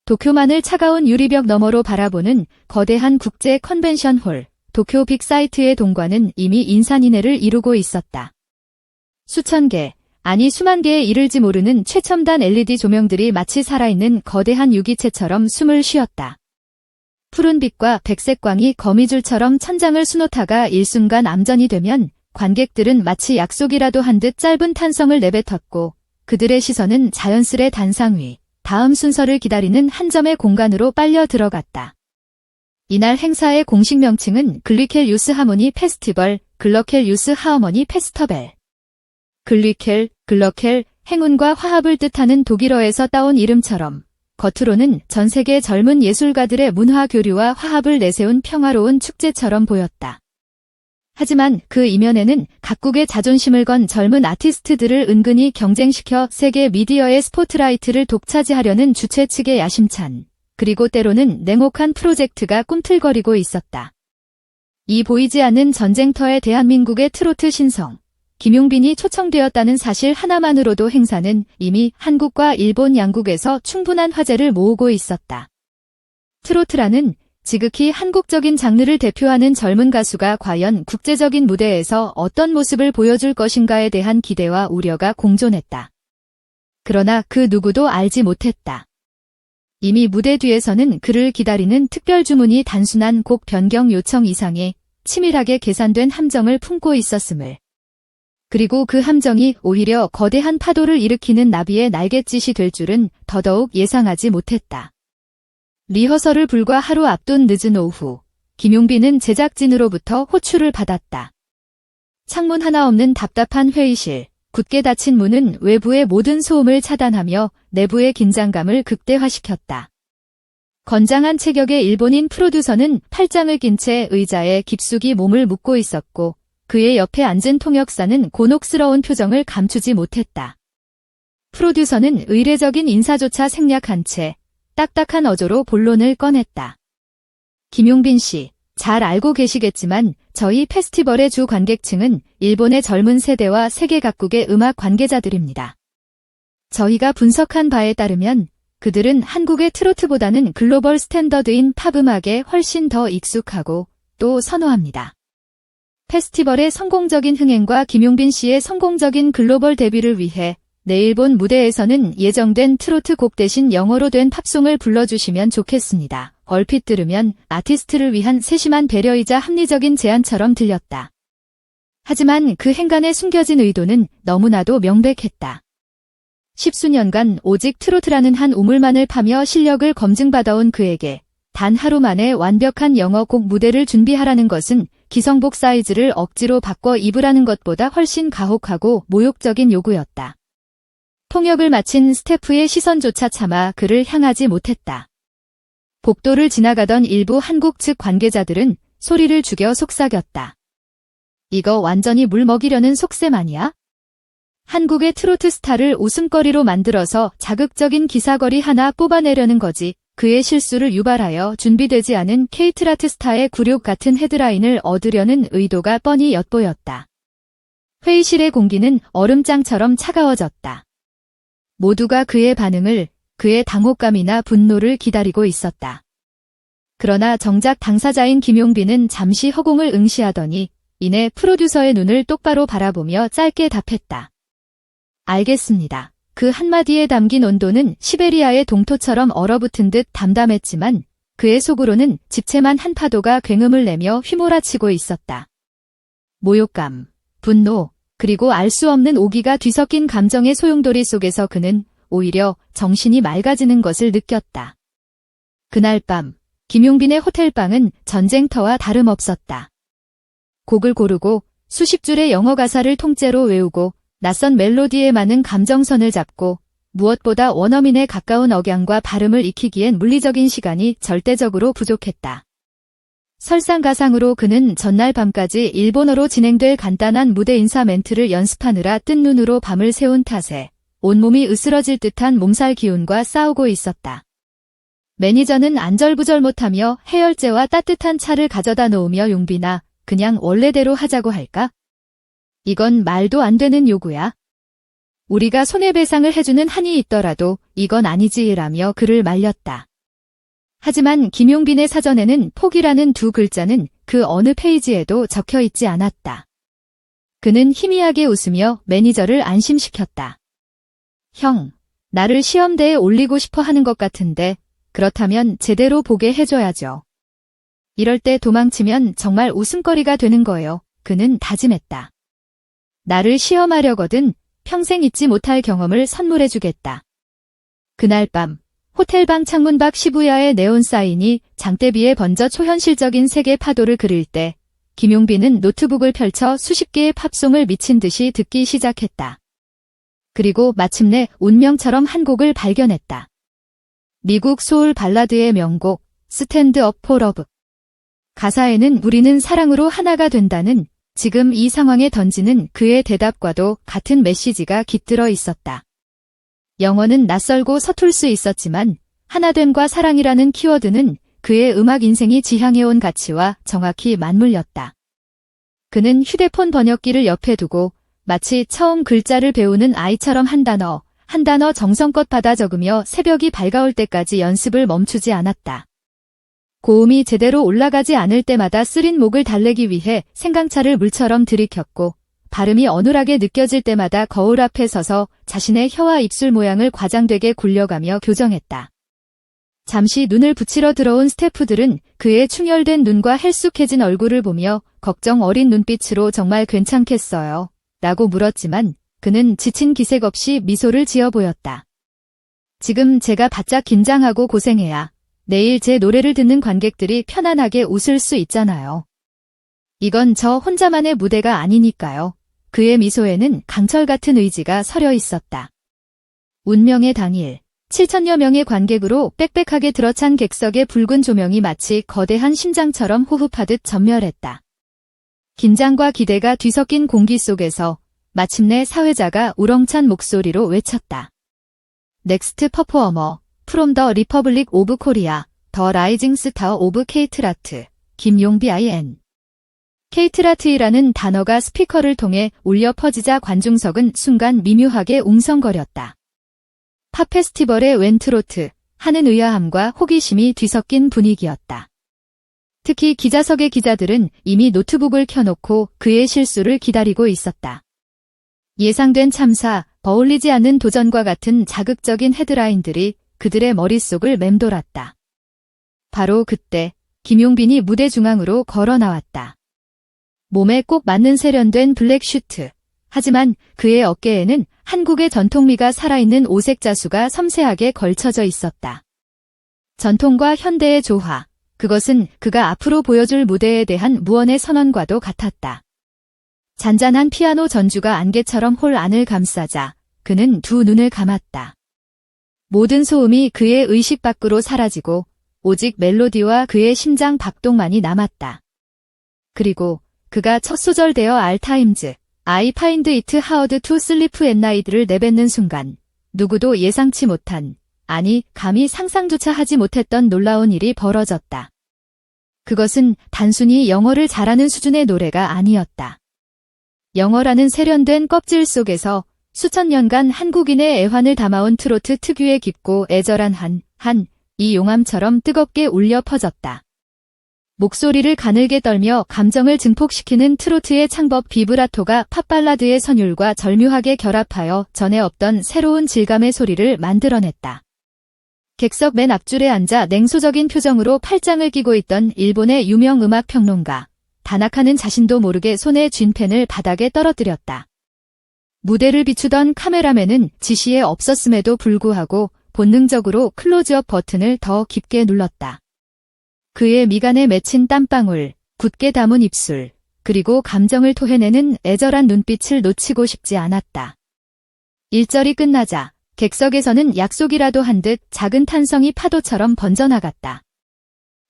도쿄만을 차가운 유리벽 너머로 바라보는 거대한 국제 컨벤션홀, 도쿄 빅사이트의 동관은 이미 인산인해를 이루고 있었다. 수천 개, 아니 수만 개에 이를지 모르는 최첨단 LED 조명들이 마치 살아있는 거대한 유기체처럼 숨을 쉬었다. 푸른 빛과 백색 광이 거미줄처럼 천장을 수놓다가 일순간 암전이 되면 관객들은 마치 약속이라도 한 듯 짧은 탄성을 내뱉었고 그들의 시선은 자연스레 단상 위, 다음 순서를 기다리는 한 점의 공간으로 빨려 들어갔다. 이날 행사의 공식 명칭은 글리켈 유스 하모니 페스티벌, 글러켈 유스 하어머니 페스터벨. 글리켈, 글러켈, 행운과 화합을 뜻하는 독일어에서 따온 이름처럼 겉으로는 전 세계 젊은 예술가들의 문화 교류와 화합을 내세운 평화로운 축제처럼 보였다. 하지만 그 이면에는 각국의 자존심을 건 젊은 아티스트들을 은근히 경쟁시켜 세계 미디어의 스포트라이트를 독차지하려는 주최 측의 야심찬, 그리고 때로는 냉혹한 프로젝트가 꿈틀거리고 있었다. 이 보이지 않는 전쟁터의 대한민국의 트로트 신성, 김용빈이 초청되었다는 사실 하나만으로도 행사는 이미 한국과 일본 양국에서 충분한 화제를 모으고 있었다. 트로트라는 지극히 한국적인 장르를 대표하는 젊은 가수가 과연 국제적인 무대에서 어떤 모습을 보여줄 것인가에 대한 기대와 우려가 공존했다. 그러나 그 누구도 알지 못했다. 이미 무대 뒤에서는 그를 기다리는 특별 주문이 단순한 곡 변경 요청 이상의 치밀하게 계산된 함정을 품고 있었음을. 그리고 그 함정이 오히려 거대한 파도를 일으키는 나비의 날갯짓이 될 줄은 더더욱 예상하지 못했다. 리허설을 불과 하루 앞둔 늦은 오후, 김용빈은 제작진으로부터 호출을 받았다. 창문 하나 없는 답답한 회의실, 굳게 닫힌 문은 외부의 모든 소음을 차단하며 내부의 긴장감을 극대화시켰다. 건장한 체격의 일본인 프로듀서는 팔짱을 낀 채 의자에 깊숙이 몸을 묻고 있었고 그의 옆에 앉은 통역사는 곤혹스러운 표정을 감추지 못했다. 프로듀서는 의례적인 인사조차 생략한 채 딱딱한 어조로 본론을 꺼냈다. 김용빈 씨, 잘 알고 계시겠지만 저희 페스티벌의 주 관객층은 일본의 젊은 세대와 세계 각국의 음악 관계자들입니다. 저희가 분석한 바에 따르면 그들은 한국의 트로트보다는 글로벌 스탠더드인 팝 음악에 훨씬 더 익숙하고 또 선호합니다. 페스티벌의 성공적인 흥행과 김용빈 씨의 성공적인 글로벌 데뷔를 위해 내일 본 무대에서는 예정된 트로트 곡 대신 영어로 된 팝송을 불러주시면 좋겠습니다. 얼핏 들으면 아티스트를 위한 세심한 배려이자 합리적인 제안처럼 들렸다. 하지만 그 행간에 숨겨진 의도는 너무나도 명백했다. 십수년간 오직 트로트라는 한 우물만을 파며 실력을 검증받아온 그에게 단 하루 만에 완벽한 영어 곡 무대를 준비하라는 것은 기성복 사이즈를 억지로 바꿔 입으라는 것보다 훨씬 가혹하고 모욕적인 요구였다. 통역을 마친 스태프의 시선조차 참아 그를 향하지 못했다. 복도를 지나가던 일부 한국 측 관계자들은 소리를 죽여 속삭였다. 이거 완전히 물 먹이려는 속셈 아니야? 한국의 트로트 스타를 웃음거리로 만들어서 자극적인 기사거리 하나 뽑아내려는 거지. 그의 실수를 유발하여 준비되지 않은 K트라트 스타의 굴욕 같은 헤드라인을 얻으려는 의도가 뻔히 엿보였다. 회의실의 공기는 얼음장처럼 차가워졌다. 모두가 그의 반응을, 그의 당혹감이나 분노를 기다리고 있었다. 그러나 정작 당사자인 김용빈은 잠시 허공을 응시하더니 이내 프로듀서의 눈을 똑바로 바라보며 짧게 답했다. 알겠습니다. 그 한마디에 담긴 온도는 시베리아의 동토처럼 얼어붙은 듯 담담했지만 그의 속으로는 집채만 한 파도가 굉음을 내며 휘몰아치고 있었다. 모욕감, 분노, 그리고 알 수 없는 오기가 뒤섞인 감정의 소용돌이 속에서 그는 오히려 정신이 맑아지는 것을 느꼈다. 그날 밤, 김용빈의 호텔방은 전쟁터와 다름없었다. 곡을 고르고 수십 줄의 영어 가사를 통째로 외우고 낯선 멜로디에 많은 감정선을 잡고 무엇보다 원어민에 가까운 억양과 발음을 익히기엔 물리적인 시간이 절대적으로 부족했다. 설상가상으로 그는 전날 밤까지 일본어로 진행될 간단한 무대 인사 멘트를 연습하느라 뜬 눈으로 밤을 새운 탓에 온몸이 으스러질 듯한 몸살 기운과 싸우고 있었다. 매니저는 안절부절 못하며 해열제와 따뜻한 차를 가져다 놓으며 용빈아, 그냥 원래대로 하자고 할까? 이건 말도 안 되는 요구야. 우리가 손해배상을 해주는 한이 있더라도 이건 아니지라며 그를 말렸다. 하지만 김용빈의 사전에는 포기라는 두 글자는 그 어느 페이지에도 적혀 있지 않았다. 그는 희미하게 웃으며 매니저를 안심시켰다. 형, 나를 시험대에 올리고 싶어 하는 것 같은데 그렇다면 제대로 보게 해줘야죠. 이럴 때 도망치면 정말 웃음거리가 되는 거예요. 그는 다짐했다. 나를 시험하려거든 평생 잊지 못할 경험을 선물해주겠다. 그날 밤 호텔방 창문 밖 시부야의 네온 사인이 장대비에 번져 초현실적인 세계 파도를 그릴 때 김용빈은 노트북을 펼쳐 수십 개의 팝송을 미친 듯이 듣기 시작했다. 그리고 마침내 운명처럼 한 곡을 발견했다. 미국 소울 발라드의 명곡 스탠드 업 포 러브. 가사에는 우리는 사랑으로 하나가 된다는 지금 이 상황에 던지는 그의 대답과도 같은 메시지가 깃들어 있었다. 영어는 낯설고 서툴 수 있었지만 하나됨과 사랑이라는 키워드는 그의 음악 인생이 지향해온 가치와 정확히 맞물렸다. 그는 휴대폰 번역기를 옆에 두고 마치 처음 글자를 배우는 아이처럼 한 단어 정성껏 받아 적으며 새벽이 밝아올 때까지 연습을 멈추지 않았다. 고음이 제대로 올라가지 않을 때마다 쓰린 목을 달래기 위해 생강차를 물처럼 들이켰고 발음이 어눌하게 느껴질 때마다 거울 앞에 서서 자신의 혀와 입술 모양을 과장되게 굴려가며 교정했다. 잠시 눈을 붙이러 들어온 스태프들은 그의 충혈된 눈과 헬쑥해진 얼굴을 보며 걱정 어린 눈빛으로 정말 괜찮겠어요? 라고 물었지만 그는 지친 기색 없이 미소를 지어 보였다. 지금 제가 바짝 긴장하고 고생해야 내일 제 노래를 듣는 관객들이 편안하게 웃을 수 있잖아요. 이건 저 혼자만의 무대가 아니니까요. 그의 미소에는 강철 같은 의지가 서려 있었다. 운명의 당일, 7천여 명의 관객으로 빽빽하게 들어찬 객석의 붉은 조명이 마치 거대한 심장처럼 호흡하듯 전멸했다. 긴장과 기대가 뒤섞인 공기 속에서 마침내 사회자가 우렁찬 목소리로 외쳤다. 넥스트 퍼포어머, 프롬 더 리퍼블릭 오브 코리아, 더 라이징 스타 오브 케이트라트, 김용빈. 케이트라트이라는 단어가 스피커를 통해 울려 퍼지자 관중석은 순간 미묘하게 웅성거렸다. 팝 페스티벌의 웬 트로트, 하는 의아함과 호기심이 뒤섞인 분위기였다. 특히 기자석의 기자들은 이미 노트북을 켜놓고 그의 실수를 기다리고 있었다. 예상된 참사, 어울리지 않는 도전과 같은 자극적인 헤드라인들이 그들의 머릿속을 맴돌았다. 바로 그때 김용빈이 무대 중앙으로 걸어 나왔다. 몸에 꼭 맞는 세련된 블랙 슈트. 하지만 그의 어깨에는 한국의 전통미가 살아있는 오색 자수가 섬세하게 걸쳐져 있었다. 전통과 현대의 조화. 그것은 그가 앞으로 보여줄 무대에 대한 무언의 선언과도 같았다. 잔잔한 피아노 전주가 안개처럼 홀 안을 감싸자 그는 두 눈을 감았다. 모든 소음이 그의 의식 밖으로 사라지고 오직 멜로디와 그의 심장 박동만이 남았다. 그리고 그가 첫 소절되어 알타임즈, I find it hard to sleep at night를 내뱉는 순간 누구도 예상치 못한, 아니 감히 상상조차 하지 못했던 놀라운 일이 벌어졌다. 그것은 단순히 영어를 잘하는 수준의 노래가 아니었다. 영어라는 세련된 껍질 속에서 수천 년간 한국인의 애환을 담아온 트로트 특유의 깊고 애절한 이 용암처럼 뜨겁게 울려 퍼졌다. 목소리를 가늘게 떨며 감정을 증폭시키는 트로트의 창법 비브라토가 팝발라드의 선율과 절묘하게 결합하여 전에 없던 새로운 질감의 소리를 만들어냈다. 객석 맨 앞줄에 앉아 냉소적인 표정으로 팔짱을 끼고 있던 일본의 유명 음악 평론가 다나카는 자신도 모르게 손에 쥔 펜을 바닥에 떨어뜨렸다. 무대를 비추던 카메라맨은 지시에 없었음에도 불구하고 본능적으로 클로즈업 버튼을 더 깊게 눌렀다. 그의 미간에 맺힌 땀방울, 굳게 담은 입술, 그리고 감정을 토해내는 애절한 눈빛을 놓치고 싶지 않았다. 일절이 끝나자 객석에서는 약속이라도 한 듯 작은 탄성이 파도처럼 번져나갔다.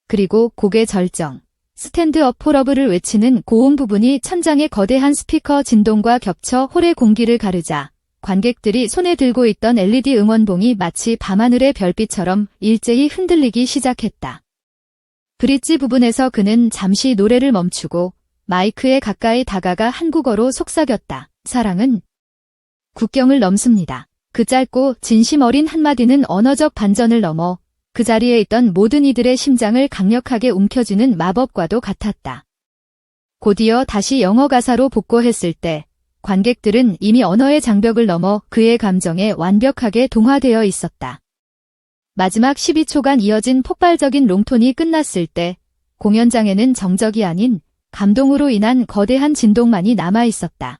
그리고 곡의 절정, 스탠드 업 포 러브를 외치는 고음 부분이 천장의 거대한 스피커 진동과 겹쳐 홀의 공기를 가르자 관객들이 손에 들고 있던 LED 응원봉이 마치 밤하늘의 별빛처럼 일제히 흔들리기 시작했다. 브릿지 부분에서 그는 잠시 노래를 멈추고 마이크에 가까이 다가가 한국어로 속삭였다. 사랑은 국경을 넘습니다. 그 짧고 진심 어린 한마디는 언어적 반전을 넘어 그 자리에 있던 모든 이들의 심장을 강력하게 움켜쥐는 마법과도 같았다. 곧이어 다시 영어 가사로 복고했을 때 관객들은 이미 언어의 장벽을 넘어 그의 감정에 완벽하게 동화되어 있었다. 마지막 12초간 이어진 폭발적인 롱톤이 끝났을 때 공연장에는 정적이 아닌 감동으로 인한 거대한 진동만이 남아 있었다.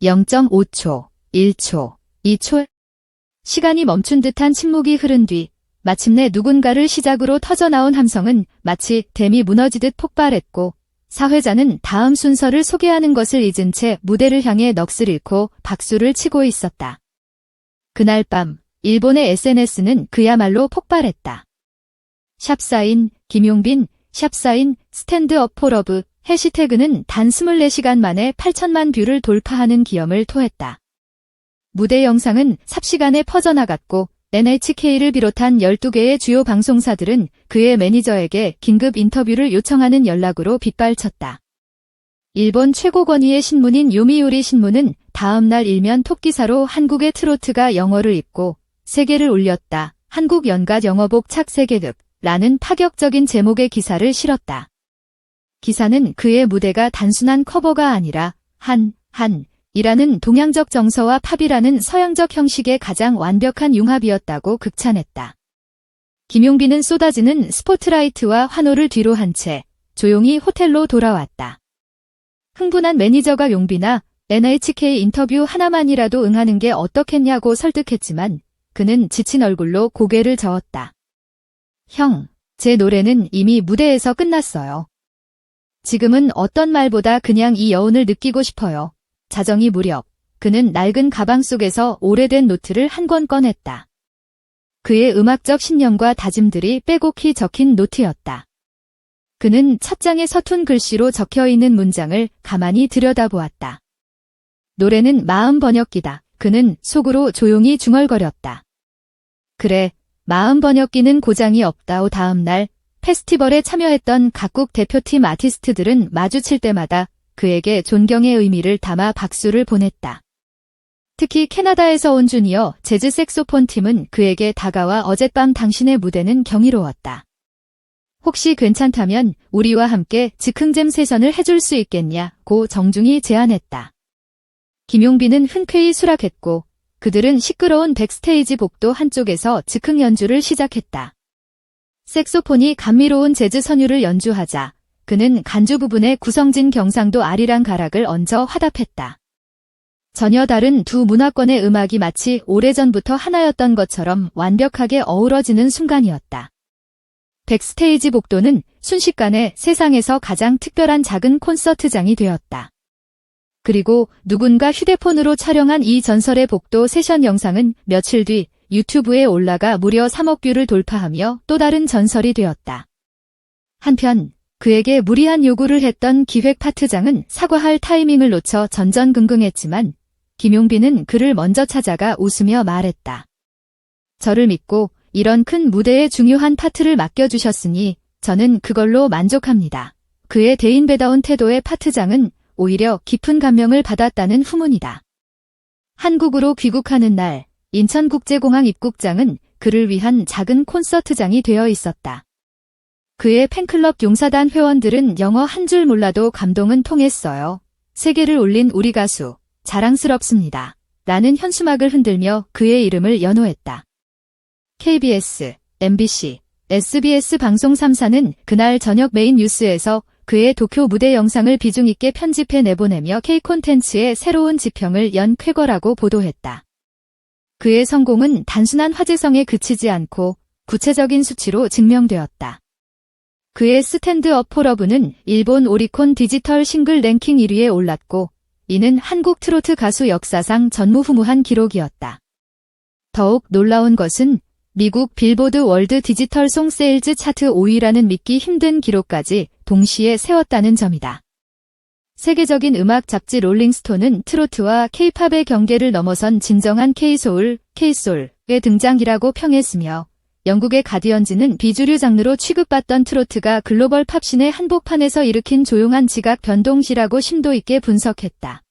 0.5초, 1초, 2초. 시간이 멈춘 듯한 침묵이 흐른 뒤 마침내 누군가를 시작으로 터져나온 함성은 마치 댐이 무너지듯 폭발했고 사회자는 다음 순서를 소개하는 것을 잊은 채 무대를 향해 넋을 잃고 박수를 치고 있었다. 그날 밤 일본의 SNS는 그야말로 폭발했다. 샵사인 김용빈, 샵사인 스탠드업 포 러브 해시태그는 단 24시간 만에 8천만 뷰를 돌파하는 기염을 토했다. 무대 영상은 삽시간에 퍼져나갔고 NHK를 비롯한 12개의 주요 방송사들은 그의 매니저에게 긴급 인터뷰를 요청하는 연락으로 빗발쳤다. 일본 최고 권위의 신문인 요미우리 신문은 다음 날 일면 톱기사로 한국의 트로트가 영어를 입고 세계를 울렸다. 한국 연가 영어복 착세계급 라는 파격적인 제목의 기사를 실었다. 기사는 그의 무대가 단순한 커버가 아니라 이라는 동양적 정서와 팝이라는 서양적 형식의 가장 완벽한 융합이었다고 극찬했다. 김용빈은 쏟아지는 스포트라이트와 환호를 뒤로 한 채 조용히 호텔로 돌아왔다. 흥분한 매니저가 용빈아, NHK 인터뷰 하나만이라도 응하는 게 어떻겠냐고 설득했지만 그는 지친 얼굴로 고개를 저었다. 형, 제 노래는 이미 무대에서 끝났어요. 지금은 어떤 말보다 그냥 이 여운을 느끼고 싶어요. 자정이 무렵 그는 낡은 가방 속에서 오래된 노트를 한 권 꺼냈다. 그의 음악적 신념과 다짐들이 빼곡히 적힌 노트였다. 그는 첫 장에 서툰 글씨로 적혀있는 문장을 가만히 들여다보았다. 노래는 마음 번역기다. 그는 속으로 조용히 중얼거렸다. 그래, 마음 번역기는 고장이 없다오. 다음 날 페스티벌에 참여했던 각국 대표팀 아티스트들은 마주칠 때마다 그에게 존경의 의미를 담아 박수를 보냈다. 특히 캐나다에서 온 주니어 재즈 색소폰 팀은 그에게 다가와 어젯밤 당신의 무대는 경이로웠다. 혹시 괜찮다면 우리와 함께 즉흥잼 세션을 해줄 수 있겠냐고 정중히 제안했다. 김용빈은 흔쾌히 수락했고 그들은 시끄러운 백스테이지 복도 한쪽에서 즉흥 연주를 시작했다. 색소폰이 감미로운 재즈 선율을 연주하자 그는 간주 부분에 구성진 경상도 아리랑 가락을 얹어 화답했다. 전혀 다른 두 문화권의 음악이 마치 오래전부터 하나였던 것처럼 완벽하게 어우러지는 순간이었다. 백스테이지 복도는 순식간에 세상에서 가장 특별한 작은 콘서트장이 되었다. 그리고 누군가 휴대폰으로 촬영한 이 전설의 복도 세션 영상은 며칠 뒤 유튜브에 올라가 무려 3억 뷰를 돌파하며 또 다른 전설이 되었다. 한편 그에게 무리한 요구를 했던 기획 파트장은 사과할 타이밍을 놓쳐 전전긍긍했지만 김용빈은 그를 먼저 찾아가 웃으며 말했다. 저를 믿고 이런 큰 무대의 중요한 파트를 맡겨주셨으니 저는 그걸로 만족합니다. 그의 대인배다운 태도의 파트장은 오히려 깊은 감명을 받았다는 후문이다. 한국으로 귀국하는 날 인천국제공항 입국장은 그를 위한 작은 콘서트장이 되어 있었다. 그의 팬클럽 용사단 회원들은 영어 한 줄 몰라도 감동은 통했어요. 세계를 울린 우리 가수, 자랑스럽습니다. 라는 현수막을 흔들며 그의 이름을 연호했다. KBS, MBC, SBS 방송 3사는 그날 저녁 메인 뉴스에서 그의 도쿄 무대 영상을 비중 있게 편집해 내보내며 K콘텐츠의 새로운 지평을 연 쾌거라고 보도했다. 그의 성공은 단순한 화제성에 그치지 않고 구체적인 수치로 증명되었다. 그의 스탠드업 포 러브는 일본 오리콘 디지털 싱글 랭킹 1위에 올랐고 이는 한국 트로트 가수 역사상 전무후무한 기록이었다. 더욱 놀라운 것은 미국 빌보드 월드 디지털 송 세일즈 차트 5위라는 믿기 힘든 기록까지 동시에 세웠다는 점이다. 세계적인 음악 잡지 롤링스톤은 트로트와 K-팝의 경계를 넘어선 진정한 K-소울, K-솔의 등장이라고 평했으며 영국의 가디언즈는 비주류 장르로 취급받던 트로트가 글로벌 팝신의 한복판에서 일으킨 조용한 지각 변동시라고 심도 있게 분석했다.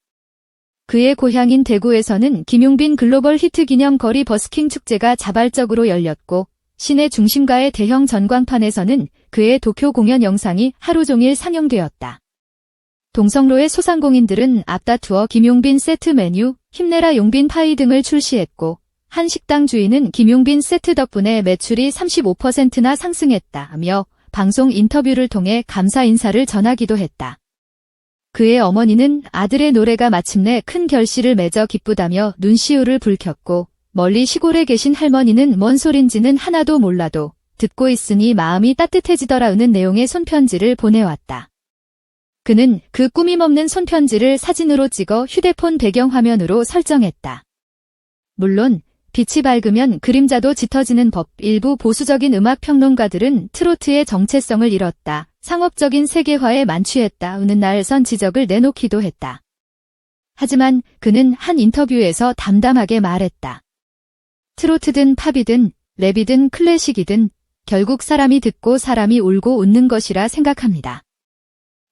그의 고향인 대구에서는 김용빈 글로벌 히트 기념 거리 버스킹 축제가 자발적으로 열렸고 시내 중심가의 대형 전광판에서는 그의 도쿄 공연 영상이 하루 종일 상영되었다. 동성로의 소상공인들은 앞다투어 김용빈 세트 메뉴, 힘내라 용빈 파이 등을 출시했고, 한 식당 주인은 김용빈 세트 덕분에 매출이 35%나 상승했다며 방송 인터뷰를 통해 감사 인사를 전하기도 했다. 그의 어머니는 아들의 노래가 마침내 큰 결실을 맺어 기쁘다며 눈시울을 붉혔고, 멀리 시골에 계신 할머니는 뭔 소린지는 하나도 몰라도 듣고 있으니 마음이 따뜻해지더라는 내용의 손편지를 보내왔다. 그는 그 꾸밈없는 손편지를 사진으로 찍어 휴대폰 배경화면으로 설정했다. 물론 빛이 밝으면 그림자도 짙어지는 법. 일부 보수적인 음악평론가들은 트로트의 정체성을 잃었다, 상업적인 세계화에 만취했다는 날선 지적을 내놓기도 했다. 하지만 그는 한 인터뷰에서 담담하게 말했다. 트로트든 팝이든 랩이든 클래식이든 결국 사람이 듣고 사람이 울고 웃는 것이라 생각합니다.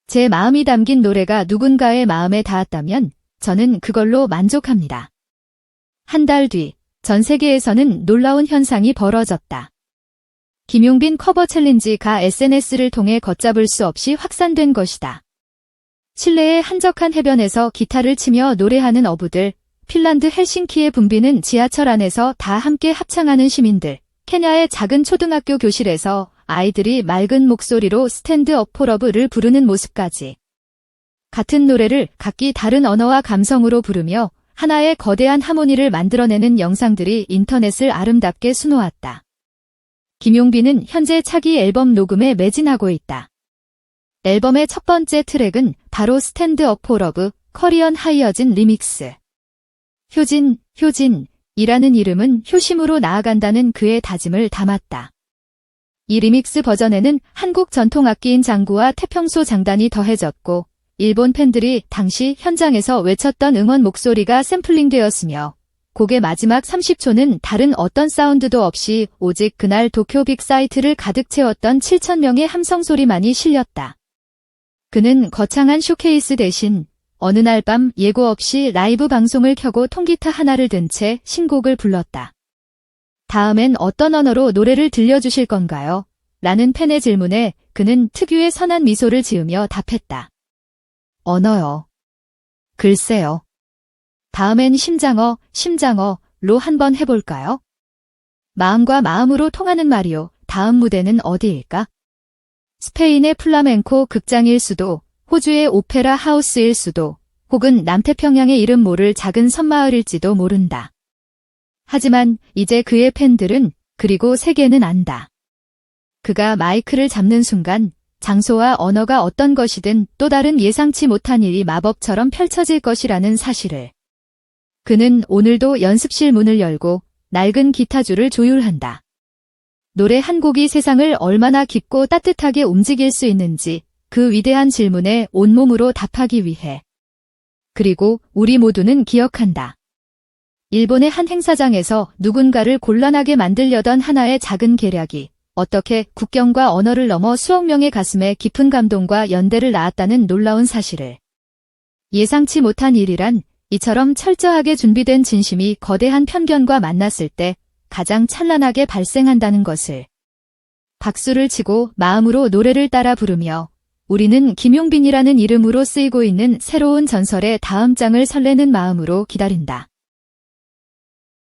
제 마음이 담긴 노래가 누군가의 마음에 닿았다면 저는 그걸로 만족합니다. 한 달 뒤 전 세계에서는 놀라운 현상이 벌어졌다. 김용빈 커버 챌린지가 SNS를 통해 걷잡을 수 없이 확산된 것이다. 실내의 한적한 해변에서 기타를 치며 노래하는 어부들, 핀란드 헬싱키에 붐비는 지하철 안에서 다 함께 합창하는 시민들, 케냐의 작은 초등학교 교실에서 아이들이 맑은 목소리로 스탠드 업 포 러브를 부르는 모습까지. 같은 노래를 각기 다른 언어와 감성으로 부르며 하나의 거대한 하모니를 만들어내는 영상들이 인터넷을 아름답게 수놓았다. 김용빈은 현재 차기 앨범 녹음에 매진하고 있다. 앨범의 첫 번째 트랙은 바로 스탠드 업 포 러브, 커리언 하이어진 리믹스. 효진이라는 이름은 효심으로 나아간다는 그의 다짐을 담았다. 이 리믹스 버전에는 한국 전통악기인 장구와 태평소 장단이 더해졌고, 일본 팬들이 당시 현장에서 외쳤던 응원 목소리가 샘플링되었으며, 곡의 마지막 30초는 다른 어떤 사운드도 없이 오직 그날 도쿄 빅사이트를 가득 채웠던 7,000명의 함성 소리만이 실렸다. 그는 거창한 쇼케이스 대신 어느 날 밤 예고 없이 라이브 방송을 켜고 통기타 하나를 든 채 신곡을 불렀다. 다음엔 어떤 언어로 노래를 들려주실 건가요? 라는 팬의 질문에 그는 특유의 선한 미소를 지으며 답했다. 언어요. 글쎄요. 다음엔 심장어로 한번 해볼까요? 마음과 마음으로 통하는 말이요. 다음 무대는 어디일까? 스페인의 플라멩코 극장일 수도, 호주의 오페라 하우스일 수도, 혹은 남태평양의 이름 모를 작은 섬마을일지도 모른다. 하지만 이제 그의 팬들은, 그리고 세계는 안다. 그가 마이크를 잡는 순간 장소와 언어가 어떤 것이든 또 다른 예상치 못한 일이 마법처럼 펼쳐질 것이라는 사실을. 그는 오늘도 연습실 문을 열고 낡은 기타줄을 조율한다. 노래 한 곡이 세상을 얼마나 깊고 따뜻하게 움직일 수 있는지 그 위대한 질문에 온몸으로 답하기 위해. 그리고 우리 모두는 기억한다. 일본의 한 행사장에서 누군가를 곤란하게 만들려던 하나의 작은 계략이 어떻게 국경과 언어를 넘어 수억 명의 가슴에 깊은 감동과 연대를 낳았다는 놀라운 사실을. 예상치 못한 일이란 이처럼 철저하게 준비된 진심이 거대한 편견과 만났을 때 가장 찬란하게 발생한다는 것을. 박수를 치고 마음으로 노래를 따라 부르며 우리는 김용빈이라는 이름으로 쓰이고 있는 새로운 전설의 다음 장을 설레는 마음으로 기다린다.